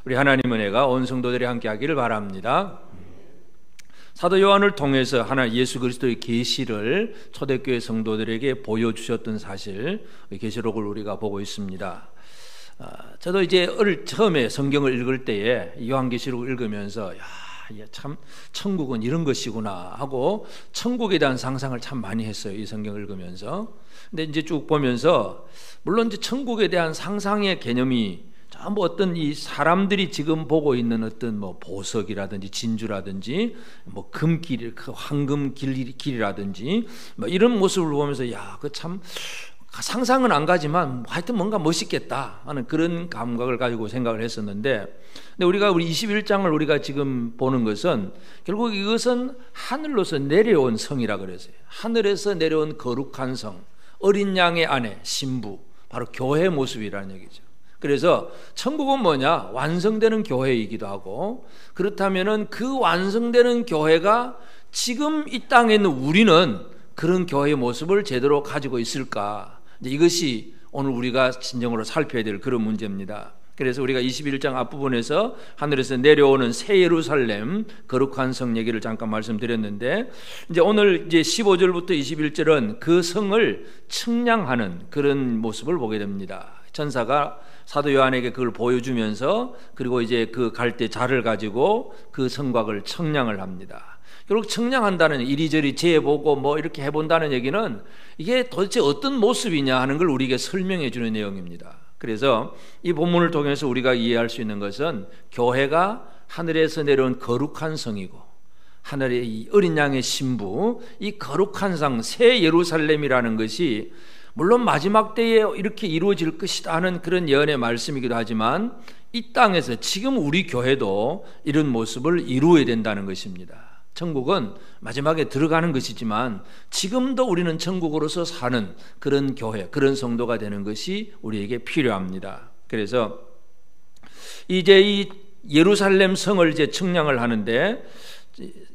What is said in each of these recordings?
우리 하나님 은혜가 온 성도들이 함께 하기를 바랍니다. 사도 요한을 통해서 하나 예수 그리스도의 계시를 초대교회 성도들에게 보여주셨던 사실, 계시록을 우리가 보고 있습니다. 저도 이제 처음에 성경을 읽을 때에 요한계시록을 읽으면서 참 천국은 이런 것이구나 하고 천국에 대한 상상을 참 많이 했어요, 이 성경을 읽으면서. 근데 이제 쭉 보면서 물론 이제 천국에 대한 상상의 개념이 전부 어떤 이 사람들이 지금 보고 있는 어떤 뭐 보석이라든지 진주라든지 뭐 금길, 그 황금 길이라든지 뭐 이런 모습을 보면서 그 참 상상은 안 가지만 하여튼 뭔가 멋있겠다 하는 그런 감각을 가지고 생각을 했었는데, 근데 우리 21장을 우리가 지금 보는 것은 결국 이것은 하늘로서 내려온 성이라 그랬어요. 하늘에서 내려온 거룩한 성, 어린 양의 아내 신부, 바로 교회 모습이라는 얘기죠. 그래서 천국은 뭐냐? 완성되는 교회이기도 하고, 그렇다면은 그 완성되는 교회가 지금 이 땅에 있는 우리는 그런 교회의 모습을 제대로 가지고 있을까? 이것이 오늘 우리가 진정으로 살펴야 될 그런 문제입니다. 그래서 우리가 21장 앞부분에서 하늘에서 내려오는 새 예루살렘 거룩한 성 얘기를 잠깐 말씀드렸는데, 이제 오늘 이제 15절부터 21절은 그 성을 측량하는 그런 모습을 보게 됩니다. 천사가 사도 요한에게 그걸 보여주면서, 그리고 이제 그 갈대 자를 가지고 그 성곽을 측량을 합니다. 결국 측량한다는, 이리저리 재보고 뭐 이렇게 해본다는 얘기는 이게 도대체 어떤 모습이냐 하는 걸 우리에게 설명해 주는 내용입니다. 그래서 이 본문을 통해서 우리가 이해할 수 있는 것은 교회가 하늘에서 내려온 거룩한 성이고, 하늘의 이 어린 양의 신부, 이 거룩한 성, 새 예루살렘이라는 것이 물론 마지막 때에 이렇게 이루어질 것이다 하는 그런 예언의 말씀이기도 하지만, 이 땅에서 지금 우리 교회도 이런 모습을 이루어야 된다는 것입니다. 천국은 마지막에 들어가는 것이지만 지금도 우리는 천국으로서 사는 그런 교회, 그런 성도가 되는 것이 우리에게 필요합니다. 그래서 이제 이 예루살렘 성을 이제 측량을 하는데,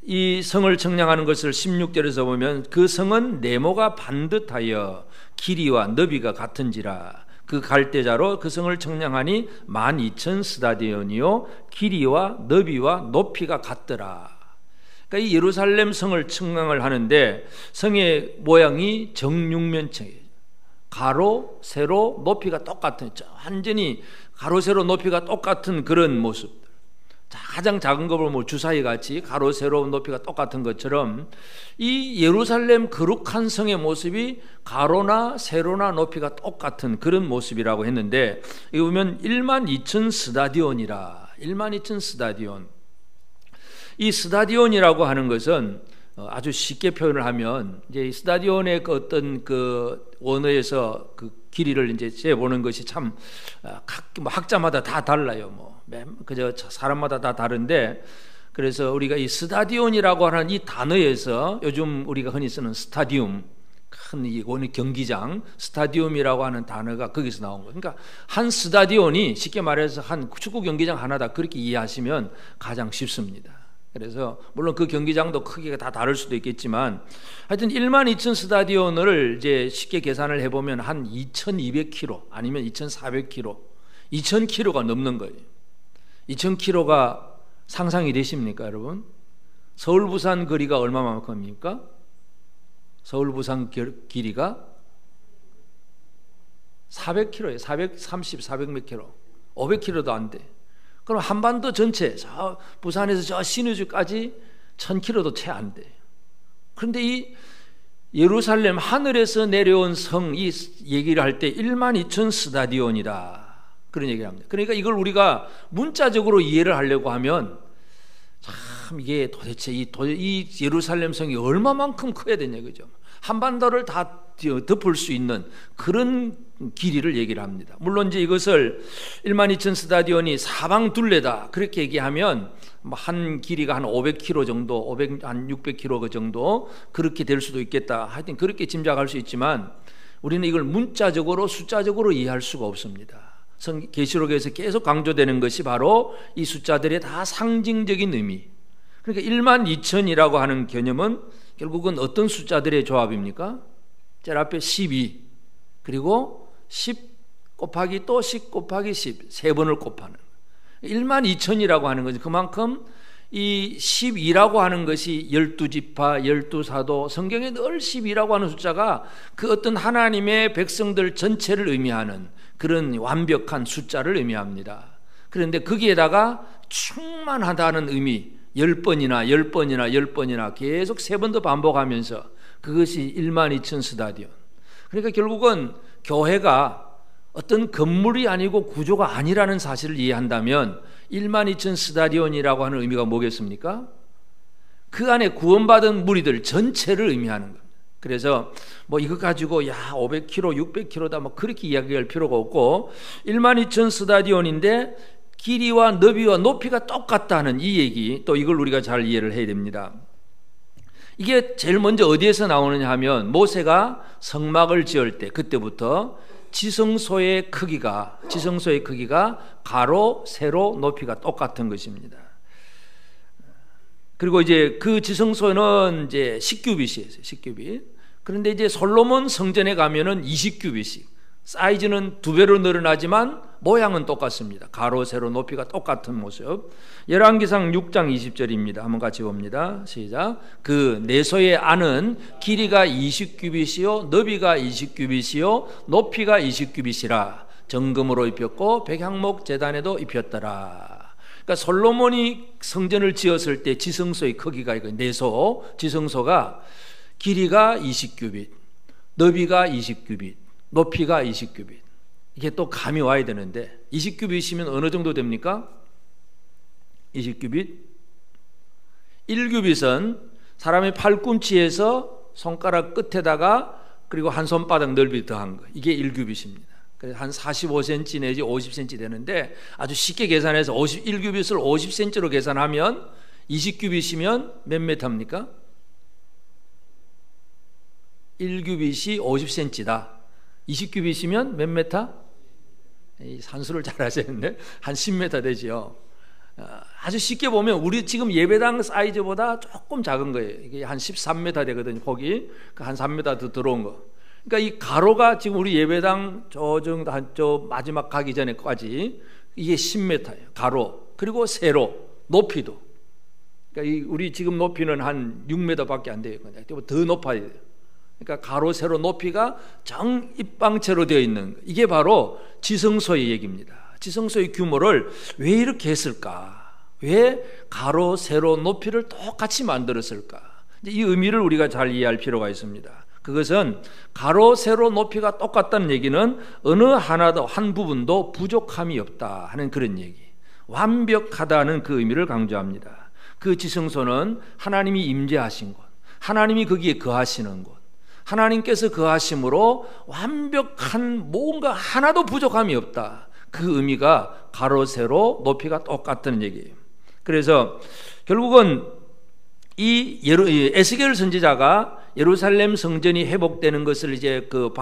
이 성을 측량하는 것을 16절에서 보면 그 성은 네모가 반듯하여 길이와 너비가 같은지라 그 갈대자로 그 성을 측량하니 12,000 스타디온이요 길이와 너비와 높이가 같더라. 그러니까 이 예루살렘 성을 측량을 하는데 성의 모양이 정육면체예요. 가로, 세로, 높이가 똑같은, 완전히 가로, 세로, 높이가 똑같은 그런 모습. 가장 작은 거 보면 주사위 같이 가로, 세로, 높이가 똑같은 것처럼 이 예루살렘 거룩한 성의 모습이 가로나 세로나 높이가 똑같은 그런 모습이라고 했는데, 이거 보면 12,000 스타디온이라. 12,000 스타디온. 이 스타디온이라고 하는 것은 아주 쉽게 표현을 하면, 이제 이 스타디온의 그 어떤 그 원어에서 그 길이를 이제 재보는 것이 참 학자마다 다 달라요. 그저 사람마다 다 다른데, 그래서 우리가 이 스타디온이라고 하는 이 단어에서 요즘 우리가 흔히 쓰는 스타디움, 큰 이 경기장, 스타디움이라고 하는 단어가 거기서 나온 거예요. 그러니까 한 스타디온이 쉽게 말해서 한 축구 경기장 하나다, 그렇게 이해하시면 가장 쉽습니다. 그래서 물론 그 경기장도 크기가 다 다를 수도 있겠지만, 하여튼 12,000 스타디온을 이제 쉽게 계산을 해보면 한 2,200km 아니면 2,400km, 2,000km가 넘는 거예요. 2,000km가 상상이 되십니까, 여러분? 서울 부산 거리가 얼마만큼입니까? 서울 부산 길이가 400km예요. 430, 400몇 킬로, 500km도 안 돼. 그럼 한반도 전체, 저 부산에서 저 신의주까지 1,000km도 채 안 돼. 그런데 이 예루살렘 하늘에서 내려온 성, 이 얘기를 할 때 12,000 스타디온이다, 그런 얘기를 합니다. 그러니까 이걸 우리가 문자적으로 이해를 하려고 하면 참 이게 도대체 이 예루살렘 성이 얼마만큼 커야 되냐, 그죠? 한반도를 다 덮을 수 있는 그런 길이를 얘기를 합니다. 물론 이제 이것을 12,000 스타디온이 사방 둘레다 그렇게 얘기하면 한 길이가 한 500km 정도, 한 600km 정도 그렇게 될 수도 있겠다. 하여튼 그렇게 짐작할 수 있지만 우리는 이걸 문자적으로 숫자적으로 이해할 수가 없습니다. 계시록에서 계속 강조되는 것이 바로 이 숫자들의 다 상징적인 의미. 그러니까 12,000이라고 하는 개념은 결국은 어떤 숫자들의 조합입니까? 제일 앞에 12, 그리고 10 곱하기 또 10 곱하기 10, 세 번을 곱하는. 12,000이라고 하는 거죠. 그만큼 이 12라고 하는 것이 12지파, 12사도, 성경에 늘 12라고 하는 숫자가 그 어떤 하나님의 백성들 전체를 의미하는 그런 완벽한 숫자를 의미합니다. 그런데 거기에다가 충만하다는 의미, 10번이나 10번이나 10번이나 계속 3번 더 반복하면서 그것이 12,000 스타디온. 그러니까 결국은 교회가 어떤 건물이 아니고 구조가 아니라는 사실을 이해한다면 12,000 스타디온이라고 하는 의미가 뭐겠습니까? 그 안에 구원받은 무리들 전체를 의미하는 겁니다. 그래서 뭐 이거 가지고 500km, 600km다 뭐 그렇게 이야기할 필요가 없고 12,000 스타디온인데 길이와 너비와 높이가 똑같다는 이 얘기, 또 이걸 우리가 잘 이해를 해야 됩니다. 이게 제일 먼저 어디에서 나오느냐 하면 모세가 성막을 지을 때 그때부터 지성소의 크기가 가로, 세로, 높이가 똑같은 것입니다. 그리고 이제 그 지성소는 이제 10규빗이에요. 10규빗. 그런데 이제 솔로몬 성전에 가면은 20규빗씩. 사이즈는 2배로 늘어나지만 모양은 똑같습니다. 가로, 세로, 높이가 똑같은 모습. 열왕기상 6장 20절입니다. 한번 같이 봅니다. 시작. 그 내소의 안은 길이가 20규빗이요 너비가 20규빗이요 높이가 20규빗이라 정금으로 입혔고 백향목 제단에도 입혔더라. 그러니까 솔로몬이 성전을 지었을 때 지성소의 크기가 이거 내소 지성소가 길이가 20규빗, 너비가 20규빗, 높이가 20규빗. 이게 또 감이 와야 되는데 20규빗이면 어느 정도 됩니까? 20규빗? 1규빗은 사람의 팔꿈치에서 손가락 끝에다가 그리고 한 손바닥 넓이 더한 거, 이게 1규빗입니다. 그래서 한 45cm 내지 50cm 되는데 아주 쉽게 계산해서 1규빗을 50cm로 계산하면 20규빗이면 몇 메타입니까? 1규빗이 50cm다. 20규빗이면 몇 메타? 산수를 잘 하시는데 한 10m 되지요. 아주 쉽게 보면 우리 지금 예배당 사이즈보다 조금 작은 거예요. 이게 한 13m 되거든요. 폭이 한 3m 더 들어온 거. 그러니까 이 가로가 지금 우리 예배당 저 마지막 가기 전에까지 이게 10m예요. 가로. 그리고 세로, 높이도. 그러니까 우리 지금 높이는 한 6m밖에 안 돼요. 더 높아야 돼요. 그러니까 가로, 세로, 높이가 정입방체로 되어 있는 거. 이게 바로 지성소의 얘기입니다. 지성소의 규모를 왜 이렇게 했을까? 왜 가로, 세로, 높이를 똑같이 만들었을까? 이 의미를 우리가 잘 이해할 필요가 있습니다. 그것은 가로, 세로, 높이가 똑같다는 얘기는 어느 하나도 한 부분도 부족함이 없다 하는 그런 얘기. 완벽하다는 그 의미를 강조합니다. 그 지성소는 하나님이 임재하신 곳, 하나님이 거기에 거하시는 곳, 하나님께서 거하심으로 완벽한 뭔가 하나도 부족함이 없다. 그 의미가 가로, 세로, 높이가 똑같다는 얘기예요. 그래서 결국은 이 에스겔 선지자가 예루살렘 성전이 회복되는 것을 이제 그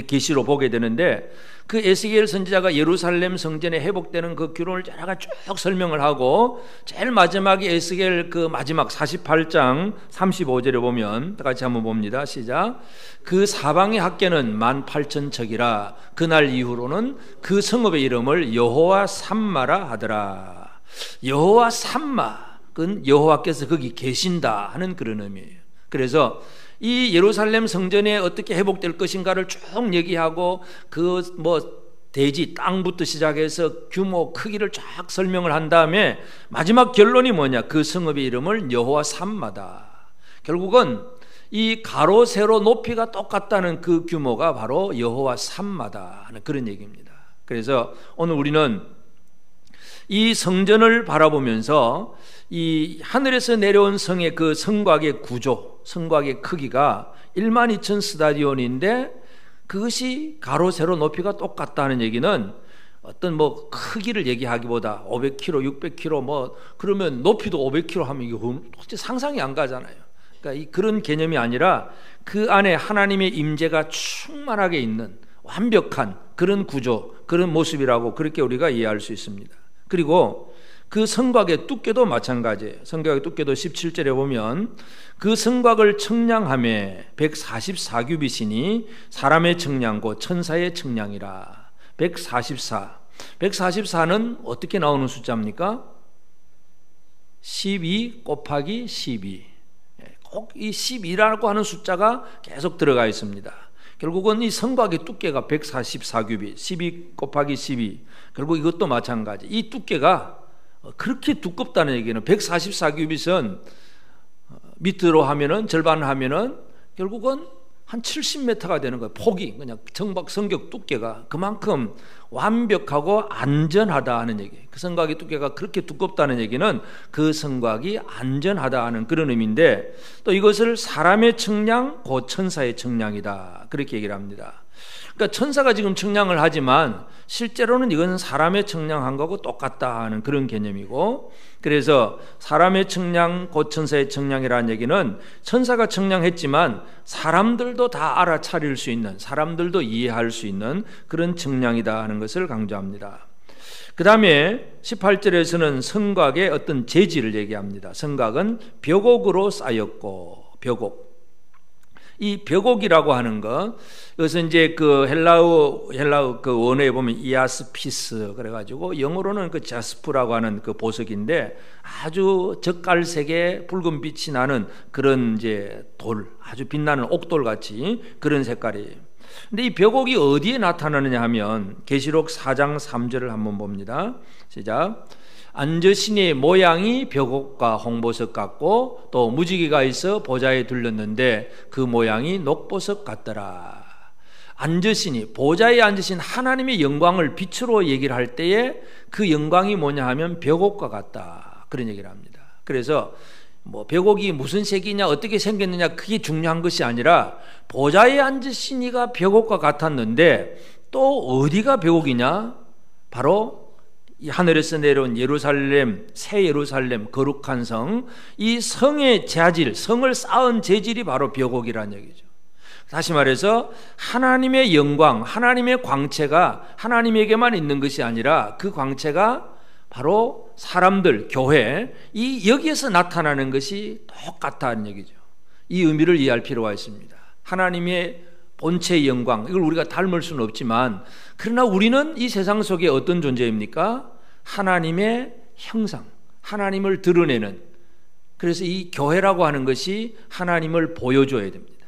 계시로 보게 되는데, 그 에스겔 선지자가 예루살렘 성전에 회복되는 그 규론을 제가 쭉 설명을 하고, 제일 마지막에 에스겔 그 마지막 48장 35절에 보면 같이 한번 봅니다. 시작. 그 사방의 학계는 18,000척이라 그날 이후로는 그 성읍의 이름을 여호와 삼마라 하더라. 여호와 삼마, 그건 여호와께서 거기 계신다 하는 그런 의미예요. 그래서 이 예루살렘 성전에 어떻게 회복될 것인가를 쭉 얘기하고 그 대지 땅부터 시작해서 규모 크기를 쫙 설명을 한 다음에 마지막 결론이 뭐냐? 그 성읍의 이름을 여호와 삼마다. 결국은 이 가로, 세로, 높이가 똑같다는 그 규모가 바로 여호와 삼마다 하는 그런 얘기입니다. 그래서 오늘 우리는 이 성전을 바라보면서 이 하늘에서 내려온 성의 그 성곽의 구조, 성곽의 크기가 12,000 스타디온인데 그것이 가로, 세로, 높이가 똑같다는 얘기는 어떤 크기를 얘기하기보다 500km, 600km 그러면 높이도 500km 하면 이게 도대체 상상이 안 가잖아요. 그러니까 그런 개념이 아니라 그 안에 하나님의 임재가 충만하게 있는 완벽한 그런 구조, 그런 모습이라고 그렇게 우리가 이해할 수 있습니다. 그리고 그 성곽의 두께도 마찬가지예요. 성곽의 두께도 17절에 보면 그 성곽을 청량함에 144규빗이니 사람의 청량 곧 천사의 청량이라. 144. 144는 어떻게 나오는 숫자입니까? 12 곱하기 12. 꼭 이 12라고 하는 숫자가 계속 들어가 있습니다. 결국은 이 성곽의 두께가 144규빗, 12 곱하기 12. 결국 이것도 마찬가지. 이 두께가 그렇게 두껍다는 얘기는 144규빗은 밑으로 하면은 절반 하면은 결국은 한 70m가 되는 거예요. 폭이 그냥 성곽 두께가 그만큼 완벽하고 안전하다 하는 얘기. 그 성곽의 두께가 그렇게 두껍다는 얘기는 그 성곽이 안전하다 하는 그런 의미인데, 또 이것을 사람의 측량 곧 천사의 측량이다 그렇게 얘기를 합니다. 그러니까 천사가 지금 측량을 하지만 실제로는 이건 사람의 측량한 거고 똑같다 하는 그런 개념이고, 그래서 사람의 측량 곧 천사의 측량이라는 얘기는 천사가 측량했지만 사람들도 다 알아차릴 수 있는, 사람들도 이해할 수 있는 그런 측량이다 하는 것을 강조합니다. 그 다음에 18절에서는 성곽의 어떤 재질을 얘기합니다. 성곽은 벽옥으로 쌓였고, 벽옥. 이 벽옥이라고 하는 것, 이것은 이제 그 헬라어 그 원어에 보면 이아스피스 그래가지고 영어로는 그 자스프라고 하는 그 보석인데 아주 젓갈색의 붉은 빛이 나는 그런 이제 돌, 아주 빛나는 옥돌 같이 그런 색깔이에요. 근데 이 벽옥이 어디에 나타나느냐 하면 계시록 4장 3절을 한번 봅니다. 시작. 안저신의 모양이 벽옥과 홍보석 같고 또 무지개가 있어 보좌에 둘렀는데 그 모양이 녹보석 같더라. 안저신이, 보좌에 앉으신 하나님의 영광을 빛으로 얘기를 할 때에 그 영광이 뭐냐 하면 벽옥과 같다 그런 얘기를 합니다. 그래서 뭐 벽옥이 무슨 색이냐 어떻게 생겼느냐 그게 중요한 것이 아니라 보좌에 앉으신 이가 벽옥과 같았는데 또 어디가 벽옥이냐? 바로 이 하늘에서 내려온 예루살렘, 새 예루살렘, 거룩한 성, 이 성의 재질, 성을 쌓은 재질이 바로 벽옥이라는 얘기죠. 다시 말해서 하나님의 영광, 하나님의 광채가 하나님에게만 있는 것이 아니라 그 광채가 바로 사람들, 교회, 이 여기에서 나타나는 것이 똑같다는 얘기죠. 이 의미를 이해할 필요가 있습니다. 하나님의 본체의 영광, 이걸 우리가 닮을 수는 없지만 그러나 우리는 이 세상 속에 어떤 존재입니까? 하나님의 형상, 하나님을 드러내는, 그래서 이 교회라고 하는 것이 하나님을 보여줘야 됩니다.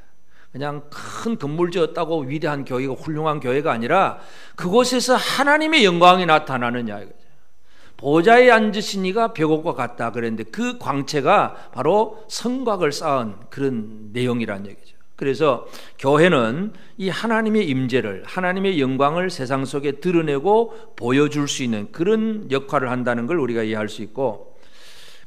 그냥 큰 건물 지었다고 위대한 교회가, 훌륭한 교회가 아니라 그곳에서 하나님의 영광이 나타나느냐 이거죠. 보좌에 앉으신 이가 벽옥과 같다 그랬는데 그 광채가 바로 성곽을 쌓은 그런 내용이라는 얘기죠. 그래서 교회는 이 하나님의 임재를, 하나님의 영광을 세상 속에 드러내고 보여줄 수 있는 그런 역할을 한다는 걸 우리가 이해할 수 있고,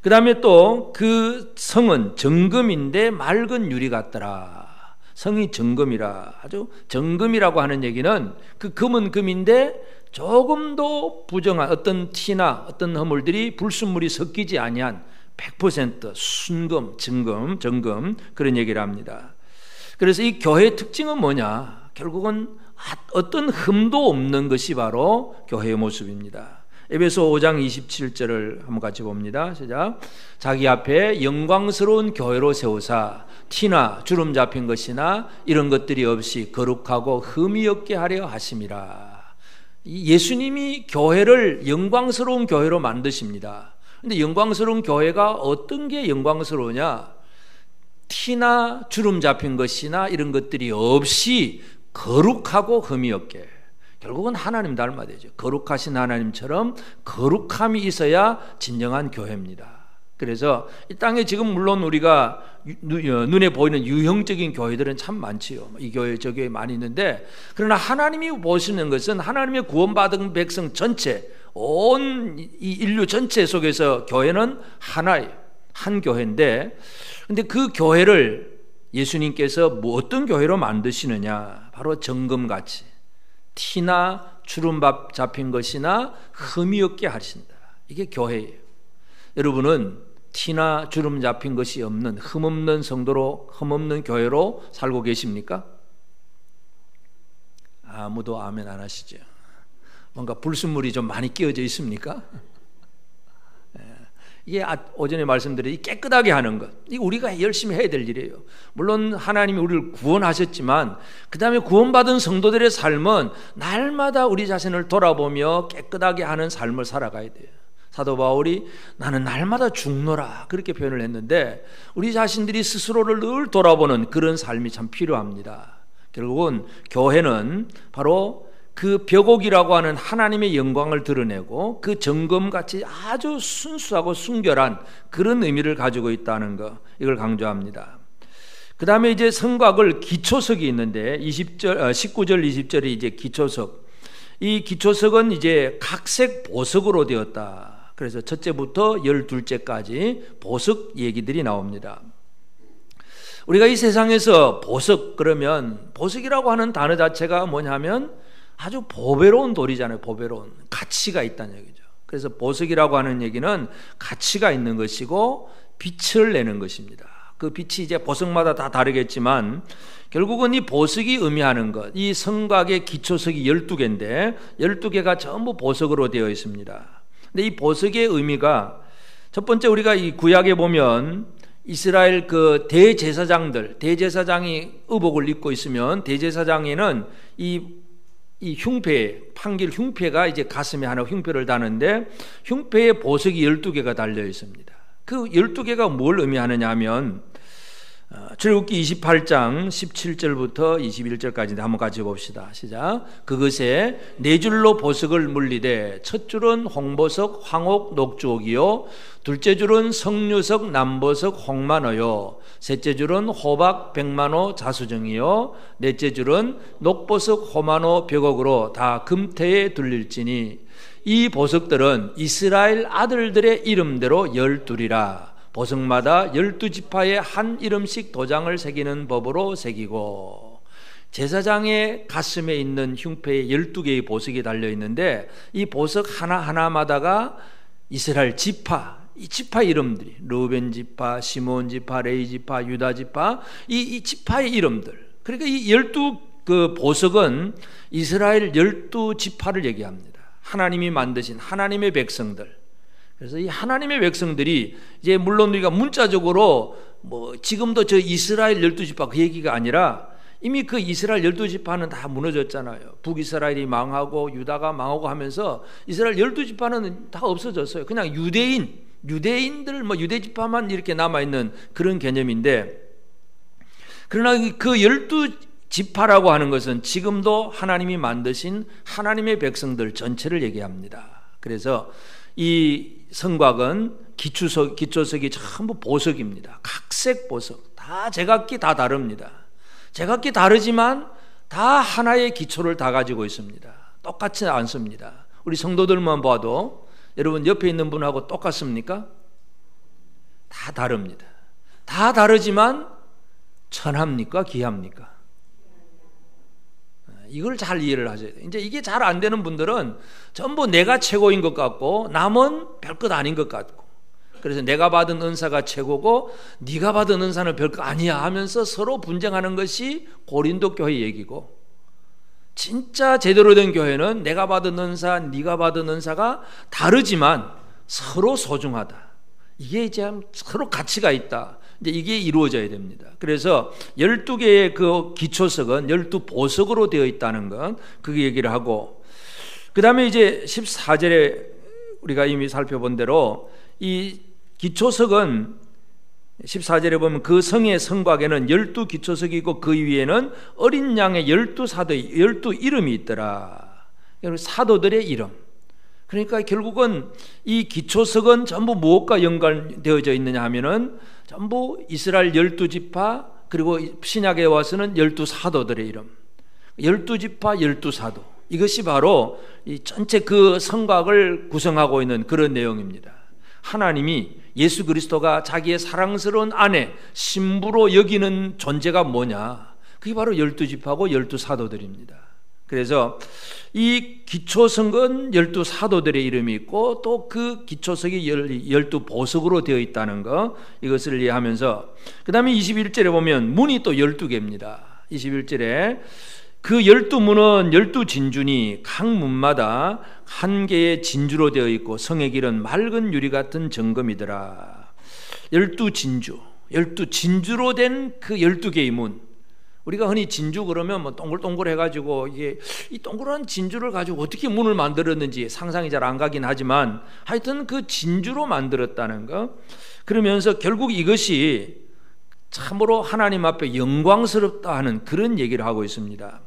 그 다음에 또 그 성은 정금인데 맑은 유리 같더라. 성이 정금이라, 아주 정금이라고 하는 얘기는 그 금은 금인데 조금도 부정한 어떤 티나 어떤 허물들이 불순물이 섞이지 아니한 100% 순금, 정금 그런 얘기를 합니다. 그래서 이 교회의 특징은 뭐냐? 결국은 어떤 흠도 없는 것이 바로 교회의 모습입니다. 에베소 5장 27절을 한번 같이 봅니다. 시작. 자기 앞에 영광스러운 교회로 세우사 티나 주름 잡힌 것이나 이런 것들이 없이 거룩하고 흠이 없게 하려 하심이라. 예수님이 교회를 영광스러운 교회로 만드십니다. 그런데 영광스러운 교회가 어떤 게 영광스러우냐? 티나 주름 잡힌 것이나 이런 것들이 없이 거룩하고 흠이 없게, 결국은 하나님 닮아야 되죠. 거룩하신 하나님처럼 거룩함이 있어야 진정한 교회입니다. 그래서 이 땅에 지금 물론 우리가 눈에 보이는 유형적인 교회들은 참 많지요. 이 교회 저 교회 많이 있는데, 그러나 하나님이 보시는 것은 하나님의 구원받은 백성 전체, 온 이 인류 전체 속에서 교회는 하나예요. 한 교회인데, 근데 그 교회를 예수님께서 뭐 어떤 교회로 만드시느냐? 바로 정금같이 티나 주름 잡힌 것이나 흠이 없게 하신다. 이게 교회예요. 여러분은 티나 주름 잡힌 것이 없는 흠 없는 성도로, 흠 없는 교회로 살고 계십니까? 아무도 아멘 안 하시죠. 뭔가 불순물이 좀 많이 끼어져 있습니까? 이게 오전에 말씀드린 깨끗하게 하는 것, 이거 우리가 열심히 해야 될 일이에요. 물론 하나님이 우리를 구원하셨지만 그 다음에 구원받은 성도들의 삶은 날마다 우리 자신을 돌아보며 깨끗하게 하는 삶을 살아가야 돼요. 사도 바울이 나는 날마다 죽노라 그렇게 표현을 했는데 우리 자신들이 스스로를 늘 돌아보는 그런 삶이 참 필요합니다. 결국은 교회는 바로 그 벽옥이라고 하는 하나님의 영광을 드러내고 그 점검같이 아주 순수하고 순결한 그런 의미를 가지고 있다는 거, 이걸 강조합니다. 그 다음에 이제 성곽을 기초석이 있는데 19절 20절이 이제 기초석. 이 기초석은 이제 각색 보석으로 되었다. 그래서 첫째부터 12째까지 보석 얘기들이 나옵니다. 우리가 이 세상에서 보석 그러면 보석이라고 하는 단어 자체가 뭐냐면 아주 보배로운 돌이잖아요. 보배로운 가치가 있다는 얘기죠. 그래서 보석이라고 하는 얘기는 가치가 있는 것이고 빛을 내는 것입니다. 그 빛이 이제 보석마다 다 다르겠지만 결국은 이 보석이 의미하는 것, 이 성곽의 기초석이 12개인데 12개가 전부 보석으로 되어 있습니다. 근데 이 보석의 의미가 첫 번째 우리가 이 구약에 보면 이스라엘 그 대제사장이 의복을 입고 있으면 대제사장에는 이 흉패, 판길 흉패가 이제 가슴에 하나 흉패를 다는데 흉패에 보석이 12개가 달려 있습니다. 그 12개가 뭘 의미하느냐 하면 출애굽기 28장 17절부터 21절까지 한번 같이 봅시다. 시작. 그것에 네 줄로 보석을 물리되 첫 줄은 홍보석, 황옥, 녹주옥이요 둘째 줄은 석류석, 남보석, 홍만어요 셋째 줄은 호박, 백만호, 자수정이요 넷째 줄은 녹보석, 호만호, 벽옥으로 다 금태에 둘릴지니 이 보석들은 이스라엘 아들들의 이름대로 12이라 보석마다 12지파에 한 이름씩 도장을 새기는 법으로 새기고 제사장의 가슴에 있는 흉패에 12개의 보석이 달려 있는데 이 보석 하나하나마다가 이스라엘 지파, 이 지파 이름들이 르우벤 지파, 시몬 지파, 레위 지파, 유다 지파 이 지파의 이름들. 그러니까 이 12그 보석은 이스라엘 12지파를 얘기합니다. 하나님이 만드신 하나님의 백성들. 그래서 이 하나님의 백성들이 이제 물론 우리가 문자적으로 뭐 지금도 저 이스라엘 12지파 그 얘기가 아니라 이미 그 이스라엘 12지파는 다 무너졌잖아요. 북이스라엘이 망하고 유다가 망하고 하면서 이스라엘 12지파는 다 없어졌어요. 그냥 유대인들 뭐 유대지파만 이렇게 남아있는 그런 개념인데 그러나 그 12지파라고 하는 것은 지금도 하나님이 만드신 하나님의 백성들 전체를 얘기합니다. 그래서 이 성곽은 기초석이 전부 보석입니다. 각색 보석, 다 제각기 다 다릅니다. 제각기 다르지만 다 하나의 기초를 다 가지고 있습니다. 똑같지 않습니다. 우리 성도들만 봐도 여러분 옆에 있는 분하고 똑같습니까? 다 다릅니다. 다 다르지만 천합니까? 기합니까? 이걸 잘 이해를 하셔야 돼요. 이제 이게 잘 안 되는 분들은 전부 내가 최고인 것 같고 남은 별것 아닌 것 같고 그래서 내가 받은 은사가 최고고 네가 받은 은사는 별거 아니야 하면서 서로 분쟁하는 것이 고린도 교회 얘기고 진짜 제대로 된 교회는 내가 받은 은사, 네가 받은 은사가 다르지만 서로 소중하다. 이게 이제 서로 가치가 있다. 이제 이게 이루어져야 됩니다. 그래서 12개의 그 기초석은 12보석으로 되어 있다는 것, 그게 얘기를 하고, 그 다음에 이제 14절에 우리가 이미 살펴본 대로 이 기초석은 14절에 보면 그 성의 성곽에는 12기초석이 있고 그 위에는 어린 양의 12사도의 12이름이 있더라. 사도들의 이름. 그러니까 결국은 이 기초석은 전부 무엇과 연관되어져 있느냐 하면은 전부 이스라엘 12지파 그리고 신약에 와서는 12사도들의 이름 12지파 12사도 이것이 바로 이 전체 그 성곽을 구성하고 있는 그런 내용입니다. 하나님이 예수 그리스도가 자기의 사랑스러운 아내 신부로 여기는 존재가 뭐냐, 그게 바로 12지파고 12사도들입니다. 그래서 이 기초석은 12사도들의 이름이 있고 또 그 기초석이 12보석으로 되어 있다는 것, 이것을 이해하면서 그 다음에 21절에 보면 문이 또 12개입니다. 21절에 그 12문은 12진주니 각 문마다 한 개의 진주로 되어 있고 성의 길은 맑은 유리 같은 정금이더라. 12진주, 12진주로 된 그 12개의 문. 우리가 흔히 진주 그러면 뭐 동글동글해가지고 이게 이 동그란 진주를 가지고 어떻게 문을 만들었는지 상상이 잘 안 가긴 하지만 하여튼 그 진주로 만들었다는 거. 그러면서 결국 이것이 참으로 하나님 앞에 영광스럽다 하는 그런 얘기를 하고 있습니다.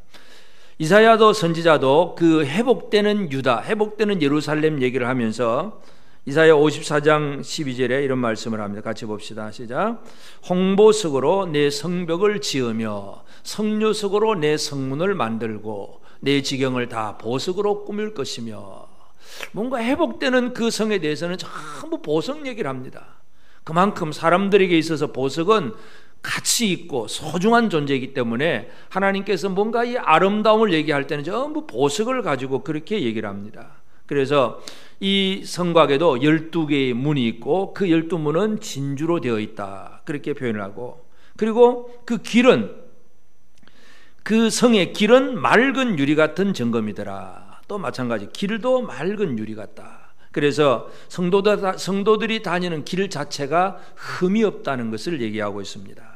이사야도 선지자도 그 회복되는 유다, 회복되는 예루살렘 얘기를 하면서 이사야 54장 12절에 이런 말씀을 합니다. 같이 봅시다. 시작. 홍보석으로 내 성벽을 지으며 성료석으로 내 성문을 만들고 내 지경을 다 보석으로 꾸밀 것이며, 뭔가 회복되는 그 성에 대해서는 전부 보석 얘기를 합니다. 그만큼 사람들에게 있어서 보석은 가치 있고 소중한 존재이기 때문에 하나님께서 뭔가 이 아름다움을 얘기할 때는 전부 보석을 가지고 그렇게 얘기를 합니다. 그래서 이 성곽에도 12개의 문이 있고 그 12문은 진주로 되어 있다, 그렇게 표현을 하고, 그리고 그 길은, 그 성의 길은 맑은 유리 같은 정금이더라. 또 마찬가지 길도 맑은 유리 같다. 그래서 성도들이 다니는 길 자체가 흠이 없다는 것을 얘기하고 있습니다.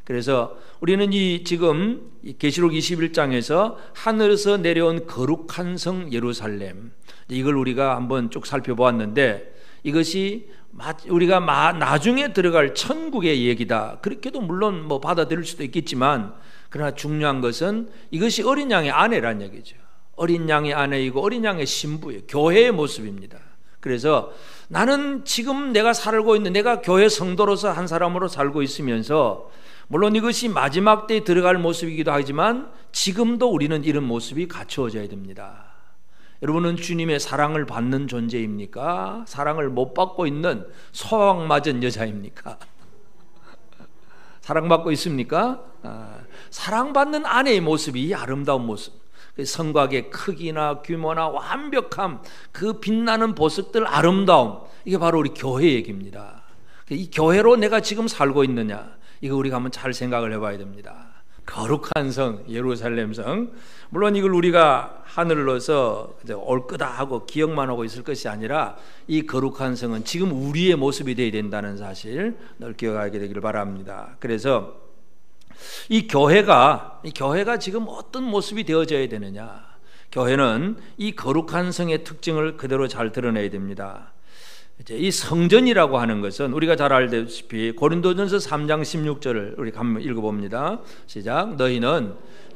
그래서 우리는 지금 계시록 21장에서 하늘에서 내려온 거룩한 성 예루살렘, 이걸 우리가 한번 쭉 살펴보았는데, 이것이 우리가 나중에 들어갈 천국의 얘기다, 그렇게도 물론 뭐 받아들일 수도 있겠지만, 그러나 중요한 것은 이것이 어린 양의 아내란 얘기죠. 어린 양의 아내이고 어린 양의 신부예요. 교회의 모습입니다. 그래서 나는 지금 내가 살고 있는, 내가 교회 성도로서 한 사람으로 살고 있으면서, 물론 이것이 마지막 때에 들어갈 모습이기도 하지만 지금도 우리는 이런 모습이 갖추어져야 됩니다. 여러분은 주님의 사랑을 받는 존재입니까? 사랑을 못 받고 있는 소망맞은 여자입니까? 사랑받고 있습니까? 사랑받는 아내의 모습이 이 아름다운 모습, 성곽의 크기나 규모나 완벽함, 그 빛나는 보석들 아름다움, 이게 바로 우리 교회 얘기입니다. 이 교회로 내가 지금 살고 있느냐, 이거 우리가 한번 잘 생각을 해봐야 됩니다. 거룩한 성 예루살렘 성, 물론 이걸 우리가 하늘로서 올 거다 하고 기억만 하고 있을 것이 아니라 이 거룩한 성은 지금 우리의 모습이 되어야 된다는 사실 늘 기억하게 되기를 바랍니다. 그래서 이 교회가 지금 어떤 모습이 되어져야 되느냐, 교회는 이 거룩한 성의 특징을 그대로 잘 드러내야 됩니다. 이 성전이라고 하는 것은 우리가 잘 알다시피 고린도전서 3장 16절을 우리 한번 읽어봅니다. 시작.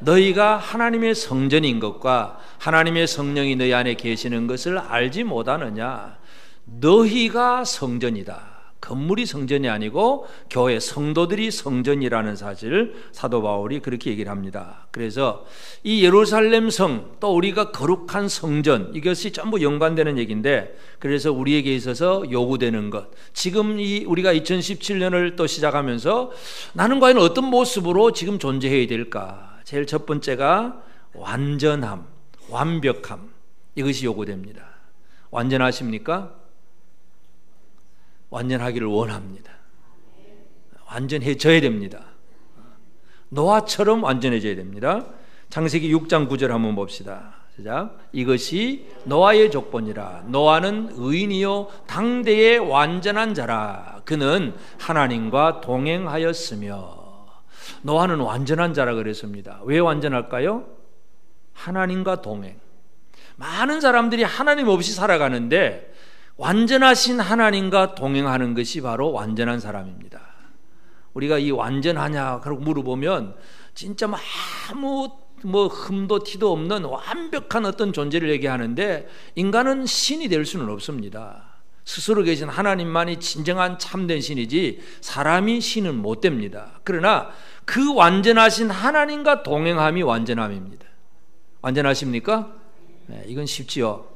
너희가 하나님의 성전인 것과 하나님의 성령이 너희 안에 계시는 것을 알지 못하느냐. 너희가 성전이다. 건물이 성전이 아니고 교회 성도들이 성전이라는 사실을 사도 바울이 그렇게 얘기를 합니다. 그래서 이 예루살렘 성, 또 우리가 거룩한 성전, 이것이 전부 연관되는 얘기인데, 그래서 우리에게 있어서 요구되는 것, 지금 우리가 2017년을 또 시작하면서 나는 과연 어떤 모습으로 지금 존재해야 될까? 제일 첫 번째가 완전함, 완벽함, 이것이 요구됩니다. 완전하십니까? 완전하기를 원합니다. 완전해져야 됩니다. 노아처럼 완전해져야 됩니다. 창세기 6장 9절 한번 봅시다. 시작. 이것이 노아의 족본이라. 노아는 의인이요 당대의 완전한 자라. 그는 하나님과 동행하였으며. 노아는 완전한 자라 그랬습니다. 왜 완전할까요? 하나님과 동행. 많은 사람들이 하나님 없이 살아가는데 완전하신 하나님과 동행하는 것이 바로 완전한 사람입니다. 우리가 이 완전하냐 그러고 물어보면 진짜 아무 흠도 티도 없는 완벽한 어떤 존재를 얘기하는데, 인간은 신이 될 수는 없습니다. 스스로 계신 하나님만이 진정한 참된 신이지 사람이 신은 못 됩니다. 그러나 그 완전하신 하나님과 동행함이 완전함입니다. 완전하십니까? 네, 이건 쉽지요.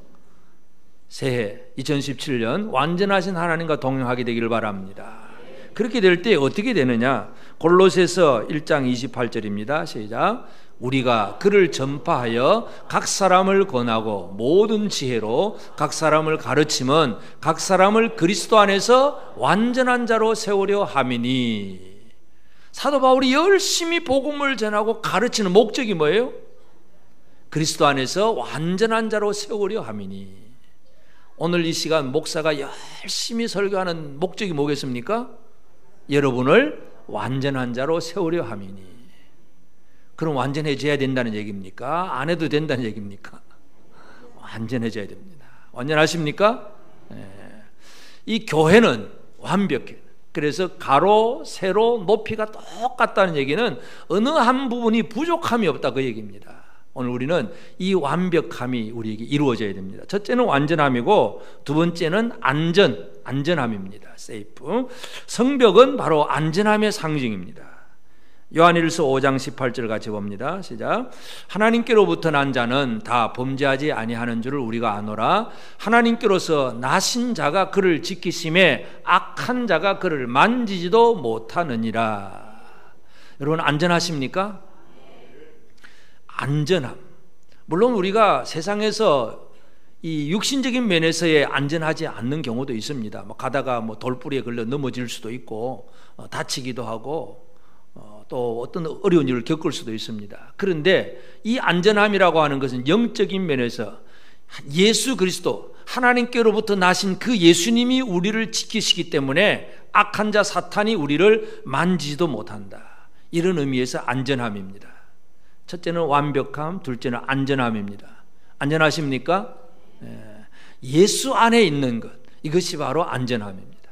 새해 2017년 완전하신 하나님과 동행하게 되기를 바랍니다. 그렇게 될 때 어떻게 되느냐? 골로새서 1장 28절입니다. 시작. 우리가 그를 전파하여 각 사람을 권하고 모든 지혜로 각 사람을 가르치면 각 사람을 그리스도 안에서 완전한 자로 세우려 함이니. 사도 바울이 열심히 복음을 전하고 가르치는 목적이 뭐예요? 그리스도 안에서 완전한 자로 세우려 함이니. 오늘 이 시간 목사가 열심히 설교하는 목적이 뭐겠습니까? 여러분을 완전한 자로 세우려 함이니. 그럼 완전해져야 된다는 얘기입니까? 안 해도 된다는 얘기입니까? 완전해져야 됩니다. 완전하십니까? 이 교회는 완벽해. 그래서 가로, 세로, 높이가 똑같다는 얘기는 어느 한 부분이 부족함이 없다, 그 얘기입니다. 오늘 우리는 이 완벽함이 우리에게 이루어져야 됩니다. 첫째는 완전함이고, 두 번째는 안전함입니다. 세이프. 성벽은 바로 안전함의 상징입니다. 요한일서 5장 18절 같이 봅니다. 시작. 하나님께로부터 난 자는 다 범죄하지 아니하는 줄을 우리가 아노라. 하나님께로서 나신 자가 그를 지키심에 악한 자가 그를 만지지도 못하느니라. 여러분, 안전하십니까? 안전함. 물론 우리가 세상에서 이 육신적인 면에서의 안전하지 않는 경우도 있습니다. 가다가 돌뿌리에 걸려 넘어질 수도 있고, 다치기도 하고, 또 어떤 어려운 일을 겪을 수도 있습니다. 그런데 이 안전함이라고 하는 것은 영적인 면에서 예수 그리스도, 하나님께로부터 나신 그 예수님이 우리를 지키시기 때문에 악한 자 사탄이 우리를 만지지도 못한다. 이런 의미에서 안전함입니다. 첫째는 완벽함, 둘째는 안전함입니다. 안전하십니까? 예수 안에 있는 것, 이것이 바로 안전함입니다.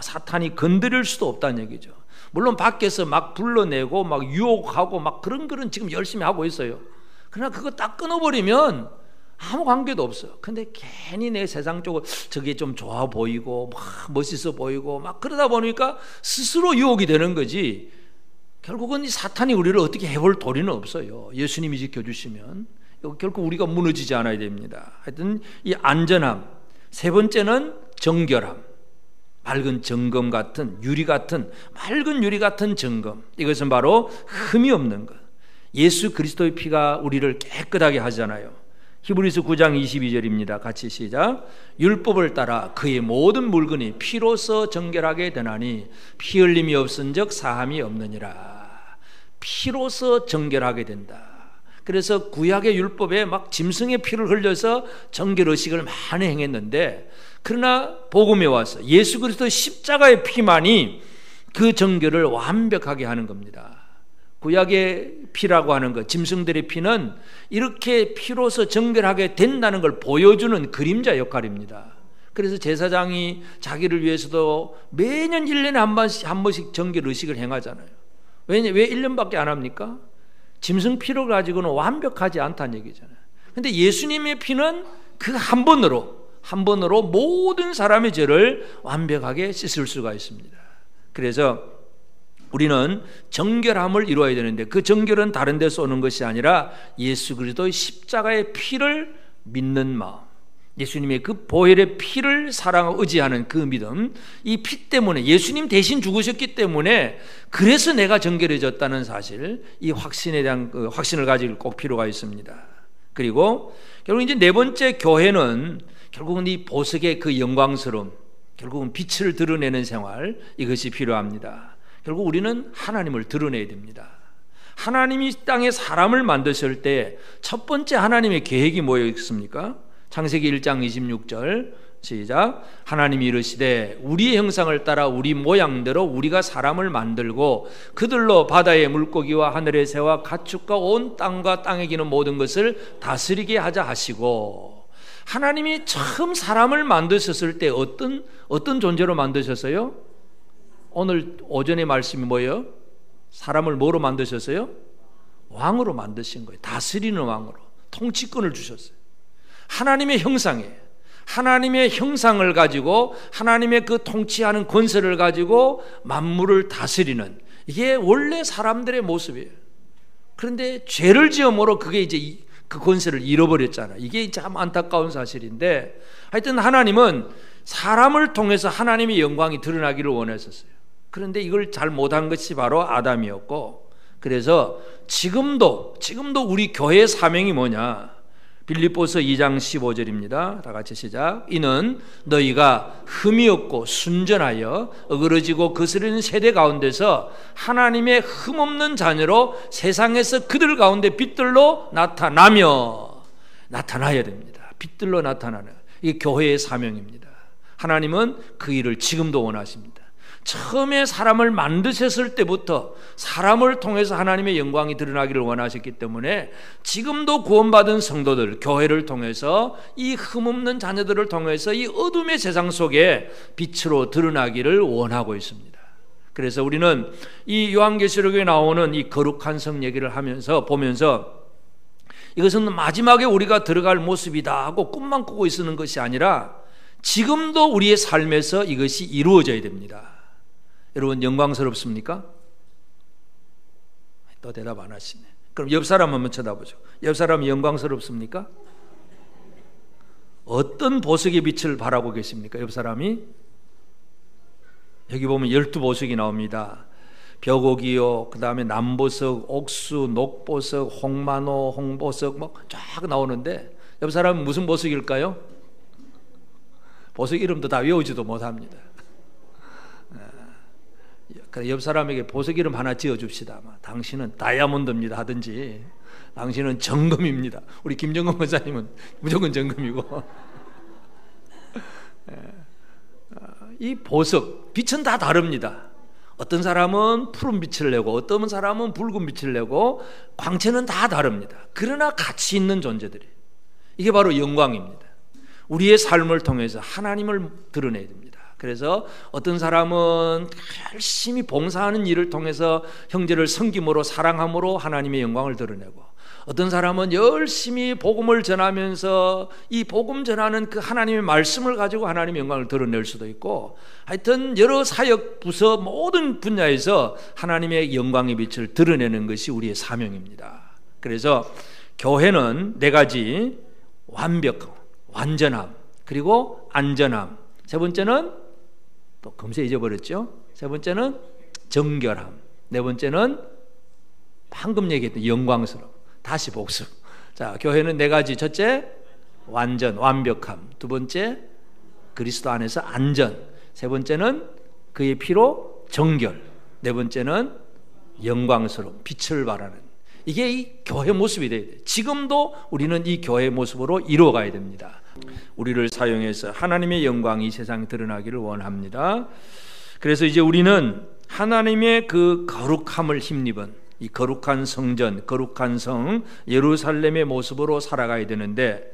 사탄이 건드릴 수도 없다는 얘기죠. 물론 밖에서 막 불러내고 막 유혹하고 막 그런 지금 열심히 하고 있어요. 그러나 그거 딱 끊어버리면 아무 관계도 없어요. 근데 괜히 내 세상 쪽으로 저게 좀 좋아 보이고 막 멋있어 보이고 막 그러다 보니까 스스로 유혹이 되는 거지, 결국은 이 사탄이 우리를 어떻게 해볼 도리는 없어요. 예수님이 지켜주시면 결국 우리가 무너지지 않아야 됩니다. 하여튼 이 안전함. 세 번째는 정결함. 맑은 정금 같은, 유리 같은, 맑은 유리 같은 정금. 이것은 바로 흠이 없는 것. 예수 그리스도의 피가 우리를 깨끗하게 하잖아요. 히브리서 9장 22절입니다. 같이 시작. 율법을 따라 그의 모든 물건이 피로서 정결하게 되나니 피 흘림이 없은즉 사함이 없느니라. 피로서 정결하게 된다. 그래서 구약의 율법에 막 짐승의 피를 흘려서 정결 의식을 많이 행했는데, 그러나 복음에 와서 예수 그리스도의 십자가의 피만이 그 정결을 완벽하게 하는 겁니다. 구약의 피라고 하는 것, 짐승들의 피는 이렇게 피로서 정결하게 된다는 걸 보여주는 그림자 역할입니다. 그래서 제사장이 자기를 위해서도 매년 1년에 한 번씩 정결 의식을 행하잖아요. 왜 1년밖에 안 합니까? 짐승 피를 가지고는 완벽하지 않다는 얘기잖아요. 그런데 예수님의 피는 그 한 번으로 모든 사람의 죄를 완벽하게 씻을 수가 있습니다. 그래서 우리는 정결함을 이루어야 되는데, 그 정결은 다른 데서 오는 것이 아니라 예수 그리스도의 십자가의 피를 믿는 마음, 예수님의 그 보혈의 피를 사랑하고 의지하는 그 믿음, 이 피 때문에, 예수님 대신 죽으셨기 때문에 그래서 내가 정결해졌다는 사실, 이 확신에 대한 그 확신을 가질 꼭 필요가 있습니다. 그리고 결국 이제 네 번째, 교회는 결국은 이 보석의 그 영광스러움, 결국은 빛을 드러내는 생활, 이것이 필요합니다. 결국 우리는 하나님을 드러내야 됩니다. 하나님이 땅에 사람을 만드실 때 첫 번째 하나님의 계획이 뭐였습니까? 창세기 1장 26절 시작. 하나님이 이르시되 우리의 형상을 따라 우리 모양대로 우리가 사람을 만들고 그들로 바다의 물고기와 하늘의 새와 가축과 온 땅과 땅에 기는 모든 것을 다스리게 하자 하시고, 하나님이 처음 사람을 만드셨을 때 어떤 존재로 만드셨어요? 오늘 오전의 말씀이 뭐예요? 사람을 뭐로 만드셨어요? 왕으로 만드신 거예요. 다스리는 왕으로, 통치권을 주셨어요. 하나님의 형상에, 하나님의 형상을 가지고 하나님의 그 통치하는 권세를 가지고 만물을 다스리는, 이게 원래 사람들의 모습이에요. 그런데 죄를 지음으로 그게 이제 그 권세를 잃어버렸잖아요. 이게 참 안타까운 사실인데, 하여튼 하나님은 사람을 통해서 하나님의 영광이 드러나기를 원했었어요. 그런데 이걸 잘 못한 것이 바로 아담이었고, 그래서 지금도 우리 교회의 사명이 뭐냐? 빌립보서 2장 15절입니다. 다 같이 시작. 이는 너희가 흠이 없고 순전하여 어그러지고 거스르는 세대 가운데서 하나님의 흠없는 자녀로 세상에서 그들 가운데 빛들로 나타나야 됩니다. 빛들로 나타나는 이게 교회의 사명입니다. 하나님은 그 일을 지금도 원하십니다. 처음에 사람을 만드셨을 때부터 사람을 통해서 하나님의 영광이 드러나기를 원하셨기 때문에 지금도 구원받은 성도들, 교회를 통해서 이 흠없는 자녀들을 통해서 이 어둠의 세상 속에 빛으로 드러나기를 원하고 있습니다. 그래서 우리는 이 요한계시록에 나오는 이 거룩한 성 얘기를 보면서 이것은 마지막에 우리가 들어갈 모습이다 하고 꿈만 꾸고 있는 것이 아니라 지금도 우리의 삶에서 이것이 이루어져야 됩니다. 여러분 영광스럽습니까? 또 대답 안 하시네. 그럼 옆 사람 한번 쳐다보죠. 옆 사람이 영광스럽습니까? 어떤 보석의 빛을 바라고 계십니까? 옆 사람이? 여기 보면 12보석이 나옵니다. 벽옥이요, 그 다음에 남보석, 옥수, 녹보석, 홍만호, 홍보석 쫙 나오는데 옆 사람은 무슨 보석일까요? 보석 이름도 다 외우지도 못합니다. 옆 사람에게 보석 이름 하나 지어줍시다. 당신은 다이아몬드입니다 하든지, 당신은 정금입니다. 우리 김정금 원사님은 무조건 정금이고. 이 보석, 빛은 다 다릅니다. 어떤 사람은 푸른 빛을 내고 어떤 사람은 붉은 빛을 내고 광채는 다 다릅니다. 그러나 같이 있는 존재들이, 이게 바로 영광입니다. 우리의 삶을 통해서 하나님을 드러내야 됩니다. 그래서 어떤 사람은 열심히 봉사하는 일을 통해서 형제를 섬김으로 사랑함으로 하나님의 영광을 드러내고, 어떤 사람은 열심히 복음을 전하면서 이 복음 전하는 그 하나님의 말씀을 가지고 하나님의 영광을 드러낼 수도 있고, 하여튼 여러 사역 부서 모든 분야에서 하나님의 영광의 빛을 드러내는 것이 우리의 사명입니다. 그래서 교회는 네 가지: 완벽함, 완전함, 그리고 안전함, 세 번째는 또 금세 잊어버렸죠. 세 번째는 정결함, 네 번째는 방금 얘기했던 영광스러움. 다시 복습. 자, 교회는 네 가지. 첫째, 완전, 완벽함. 두 번째, 그리스도 안에서 안전. 세 번째는 그의 피로 정결. 네 번째는 영광스러움, 빛을 발하는. 이게 이 교회 모습이 돼야 돼요. 지금도 우리는 이 교회 모습으로 이루어가야 됩니다. 우리를 사용해서 하나님의 영광이 세상에 드러나기를 원합니다. 그래서 이제 우리는 하나님의 그 거룩함을 힘입은 이 거룩한 성전, 거룩한 성 예루살렘의 모습으로 살아가야 되는데,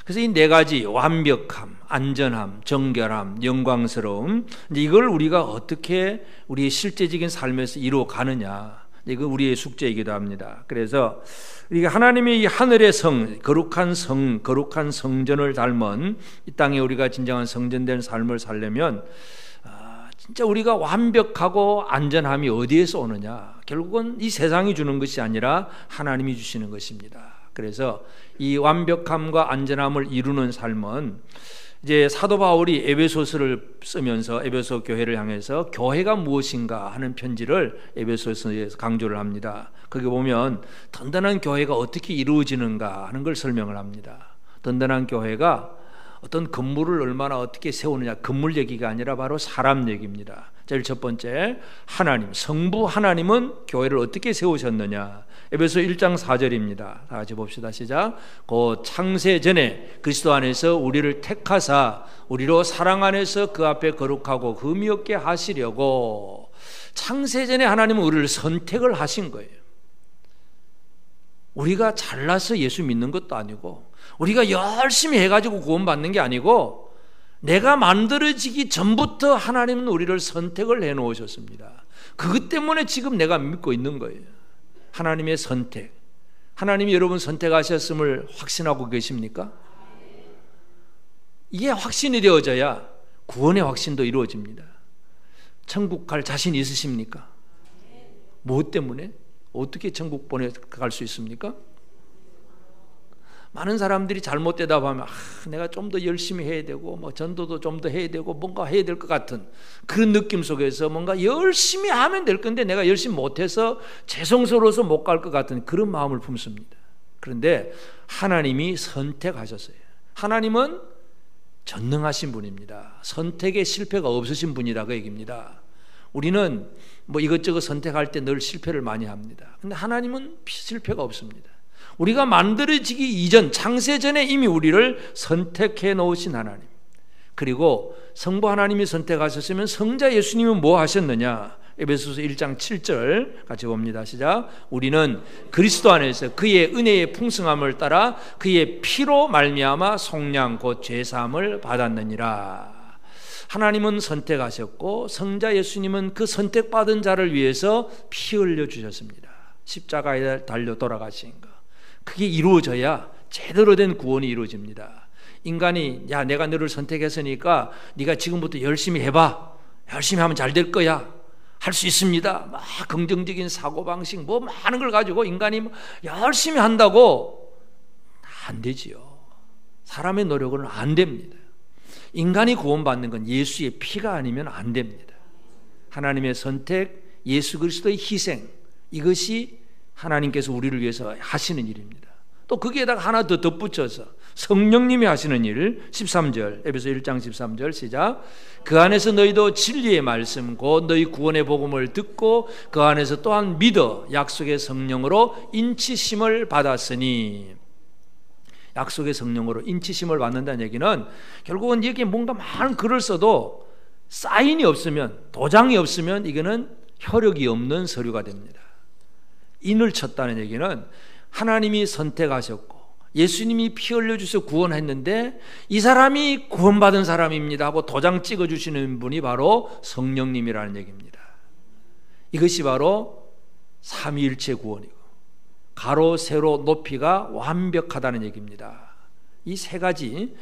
그래서 이 네 가지: 완벽함, 안전함, 정결함, 영광스러움, 이걸 우리가 어떻게 우리의 실제적인 삶에서 이루어가느냐, 이건 우리의 숙제이기도 합니다. 그래서 우리가 하나님의 이 하늘의 성, 거룩한 성전을 닮은 이 땅에 우리가 진정한 성전된 삶을 살려면 진짜 우리가 완벽하고 안전함이 어디에서 오느냐? 결국은 이 세상이 주는 것이 아니라 하나님이 주시는 것입니다. 그래서 이 완벽함과 안전함을 이루는 삶은 이제 사도 바울이 에베소서를 쓰면서 에베소 교회를 향해서 교회가 무엇인가 하는 편지를 에베소서에서 강조를 합니다. 거기 보면 든든한 교회가 어떻게 이루어지는가 하는 걸 설명을 합니다. 든든한 교회가 어떤 건물을 얼마나 어떻게 세우느냐, 건물 얘기가 아니라 바로 사람 얘기입니다. 제일 첫 번째, 하나님, 성부 하나님은 교회를 어떻게 세우셨느냐. 에베소 1장 4절입니다. 다 같이 봅시다. 시작. 곧 창세 전에 그리스도 안에서 우리를 택하사 우리로 사랑 안에서 그 앞에 거룩하고 흠이 없게 하시려고. 창세 전에 하나님은 우리를 선택을 하신 거예요. 우리가 잘나서 예수 믿는 것도 아니고, 우리가 열심히 해가지고 구원받는 게 아니고, 내가 만들어지기 전부터 하나님은 우리를 선택을 해놓으셨습니다. 그것 때문에 지금 내가 믿고 있는 거예요. 하나님의 선택. 하나님이 여러분 선택하셨음을 확신하고 계십니까? 이게 확신이 되어져야 구원의 확신도 이루어집니다. 천국 갈 자신 있으십니까? 무엇 때문에? 어떻게 천국 갈 수 있습니까? 많은 사람들이 잘못 대답하면 내가 좀 더 열심히 해야 되고 전도도 좀 더 해야 되고 뭔가 해야 될 것 같은 그런 느낌 속에서 뭔가 열심히 하면 될 건데 내가 열심히 못해서 죄송스러워서 못 갈 것 같은 그런 마음을 품습니다. 그런데 하나님이 선택하셨어요. 하나님은 전능하신 분입니다. 선택에 실패가 없으신 분이다 그 얘기입니다. 우리는 뭐 이것저것 선택할 때 늘 실패를 많이 합니다. 근데 하나님은 실패가 없습니다. 우리가 만들어지기 이전, 창세 전에 이미 우리를 선택해 놓으신 하나님. 그리고 성부 하나님이 선택하셨으면 성자 예수님은 뭐 하셨느냐? 에베소서 1장 7절 같이 봅니다. 시작. 우리는 그리스도 안에서 그의 은혜의 풍성함을 따라 그의 피로 말미암아 속량 곧 죄사함을 받았느니라. 하나님은 선택하셨고 성자 예수님은 그 선택받은 자를 위해서 피 흘려 주셨습니다. 십자가에 달려 돌아가신 것. 그게 이루어져야 제대로 된 구원이 이루어집니다. 인간이 야 내가 너를 선택했으니까 네가 지금부터 열심히 해봐. 열심히 하면 잘 될 거야. 할 수 있습니다. 막 긍정적인 사고방식 뭐 많은 걸 가지고 인간이 열심히 한다고 안 되지요. 사람의 노력은 안 됩니다. 인간이 구원받는 건 예수의 피가 아니면 안 됩니다. 하나님의 선택, 예수 그리스도의 희생, 이것이 하나님께서 우리를 위해서 하시는 일입니다. 또 거기에다가 하나 더 덧붙여서 성령님이 하시는 일, 13절 에베소 1장 13절 시작. 그 안에서 너희도 진리의 말씀 곧 너희 구원의 복음을 듣고 그 안에서 또한 믿어 약속의 성령으로 인치심을 받았으니. 약속의 성령으로 인치심을 받는다는 얘기는 결국은 여기에 뭔가 많은 글을 써도 사인이 없으면, 도장이 없으면 이거는 효력이 없는 서류가 됩니다. 인을 쳤다는 얘기는 하나님이 선택하셨고 예수님이 피 흘려주셔서 구원했는데 이 사람이 구원받은 사람입니다 하고 도장 찍어주시는 분이 바로 성령님이라는 얘기입니다. 이것이 바로 삼위일체 구원이고 가로 세로 높이가 완벽하다는 얘기입니다. 이 세 가지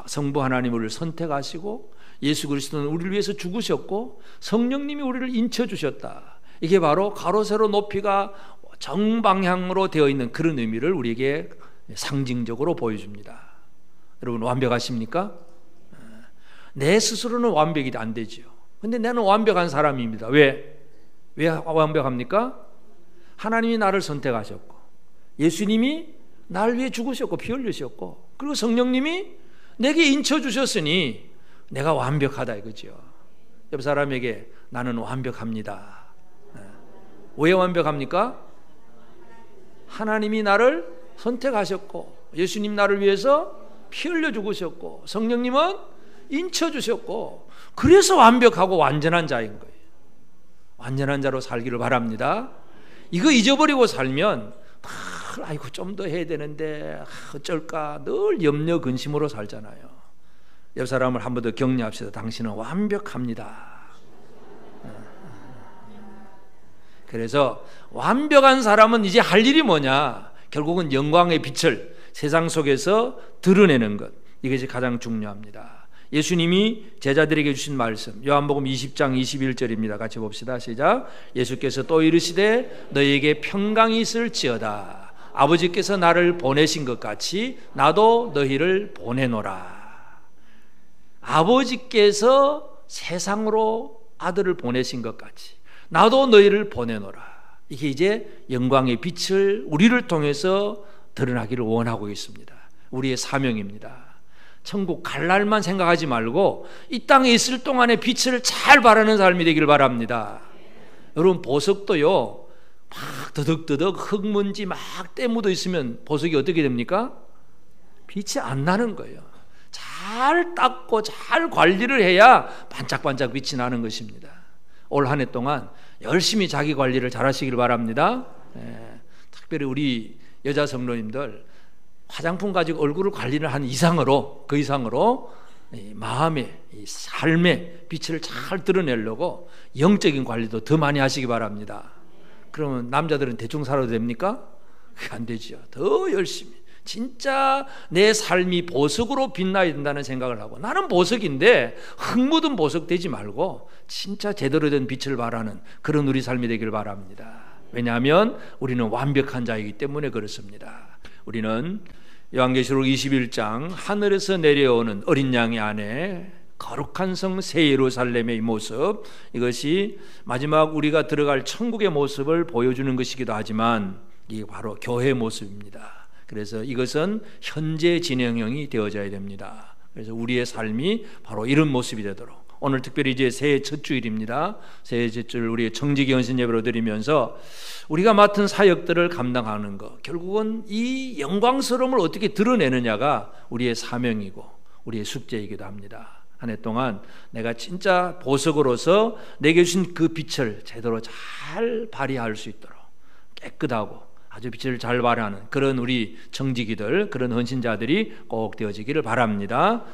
성부 하나님을 선택하시고 예수 그리스도는 우리를 위해서 죽으셨고 성령님이 우리를 인쳐주셨다. 이게 바로 가로 세로 높이가 정방향으로 되어 있는 그런 의미를 우리에게 상징적으로 보여줍니다. 여러분 완벽하십니까? 내 스스로는 완벽이 안 되지요. 근데 나는 완벽한 사람입니다. 왜 완벽합니까? 하나님이 나를 선택하셨고 예수님이 나를 위해 죽으셨고 피 흘리셨고 그리고 성령님이 내게 인쳐주셨으니 내가 완벽하다 이거죠. 옆 사람에게 나는 완벽합니다. 왜 완벽합니까? 하나님이 나를 선택하셨고 예수님 나를 위해서 피 흘려 죽으셨고 성령님은 인쳐주셨고 그래서 완벽하고 완전한 자인 거예요. 완전한 자로 살기를 바랍니다. 이거 잊어버리고 살면 아이고 좀 더 해야 되는데 어쩔까 늘 염려 근심으로 살잖아요. 옆 사람을 한 번 더 격려합시다. 당신은 완벽합니다. 그래서 완벽한 사람은 이제 할 일이 뭐냐? 결국은 영광의 빛을 세상 속에서 드러내는 것. 이것이 가장 중요합니다. 예수님이 제자들에게 주신 말씀 요한복음 20장 21절입니다. 같이 봅시다. 시작. 예수께서 또 이르시되 너희에게 평강이 있을지어다. 아버지께서 나를 보내신 것 같이 나도 너희를 보내노라. 아버지께서 세상으로 아들을 보내신 것 같이 나도 너희를 보내노라. 이게 이제 영광의 빛을 우리를 통해서 드러나기를 원하고 있습니다. 우리의 사명입니다. 천국 갈 날만 생각하지 말고 이 땅에 있을 동안에 빛을 잘 바라는 삶이 되기를 바랍니다. 여러분 보석도요 막 더덕더덕 흙먼지 막 때 묻어 있으면 보석이 어떻게 됩니까? 빛이 안 나는 거예요. 잘 닦고 잘 관리를 해야 반짝반짝 빛이 나는 것입니다. 올 한 해 동안 열심히 자기 관리를 잘 하시길 바랍니다. 특별히 우리 여자 성도님들 화장품 가지고 얼굴을 관리를 한 이상으로 그 이상으로 마음의 삶의 빛을 잘 드러내려고 영적인 관리도 더 많이 하시기 바랍니다. 그러면 남자들은 대충 살아도 됩니까? 안 되죠. 더 열심히 진짜 내 삶이 보석으로 빛나야 된다는 생각을 하고 나는 보석인데 흙 묻은 보석 되지 말고 진짜 제대로 된 빛을 발하는 그런 우리 삶이 되길 바랍니다. 왜냐하면 우리는 완벽한 자이기 때문에 그렇습니다. 우리는 요한계시록 21장 하늘에서 내려오는 어린 양의 안에 거룩한 성 새 예루살렘의 모습 이것이 마지막 우리가 들어갈 천국의 모습을 보여주는 것이기도 하지만 이게 바로 교회 모습입니다. 그래서 이것은 현재 진행형이 되어져야 됩니다. 그래서 우리의 삶이 바로 이런 모습이 되도록, 오늘 특별히 이제 새해 첫 주일입니다. 새해 첫 주일 우리의 정직 연신 예배로 드리면서 우리가 맡은 사역들을 감당하는 것, 결국은 이 영광스러움을 어떻게 드러내느냐가 우리의 사명이고 우리의 숙제이기도 합니다. 한 해 동안 내가 진짜 보석으로서 내게 주신 그 빛을 제대로 잘 발휘할 수 있도록 깨끗하고 아주 빛을 잘 발하는 그런 우리 정직이들, 그런 헌신자들이 꼭 되어지기를 바랍니다.